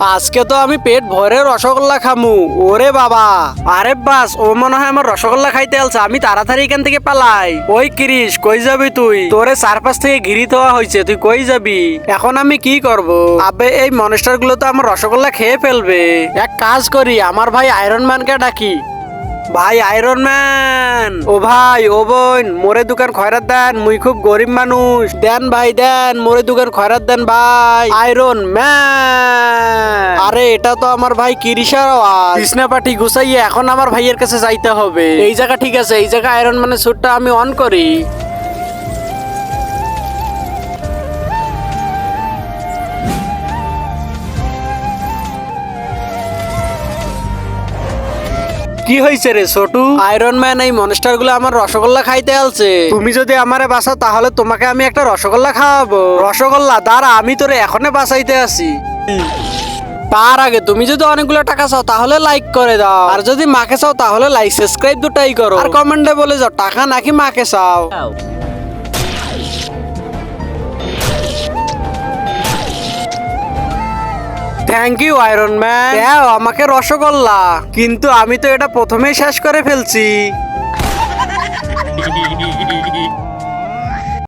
আজকে তো আমি পেট ভরে রসগোল্লা খামু। ওরে বাবা, আরে বাস, ও মনে হয় আমার রসগোল্লা খাইতে আলছে। আমি তাড়াতাড়ি এখান থেকে পালাই। ওই ক্রিস, কই যাবি তুই? তোরে চারপাশ থেকে ঘিরি দেওয়া হয়েছে, তুই কই যাবি? এখন আমি কি করব? আবে এই মনস্টার গুলো তো আমার রসগোল্লা খেয়ে ফেলবে। এক কাজ করি, আমার ভাই আয়রন ম্যানকে ডাকি। ভাই আয়রন ম্যান, ও ভাই ও বোন, মোরে দোকান খয়রাত দেন, মুই খুব গরিব মানুষ, দেন ভাই দেন, মোরে দোকান খয়রাত দেন ভাই। আয়রন ম্যান, আরে এটা তো আমার ভাই কিরিশার আওয়াজ। কৃষ্ণা পাটি গুছাইয়ে এখন আমার ভাইয়ের কাছে যাইতে হবে। এই জায়গা ঠিক আছে, এই জায়গা আয়রন ম্যানের স্যুটটা আমি অন করি। কি হয়েছে রে ছোটু? আয়রন ম্যান, এই মনস্টার গুলো আমার রসগোল্লা খাইতে আলছে। তুমি যদি আমারে বাঁচাও তাহলে তোমাকে আমি একটা রসগোল্লা খাওয়াবো। রসগোল্লা দাঁড়া, আমি তোরে এখনই বাঁচাইতে আসি। তার আগে তুমি যদি অনেকগুলো টাকা চাও তাহলে লাইক করে দাও, আর যদি মাকে চাও তাহলে লাইক সাবস্ক্রাইব দুটাই করো, আর কমেন্টে বলে যাও টাকা নাকি মাকে চাও। থ্যাংক ইউ আয়রন ম্যান, দাও আমাকে রসগোল্লা। কিন্তু আমি তো এটা প্রথমেই শেষ করে ফেলছি।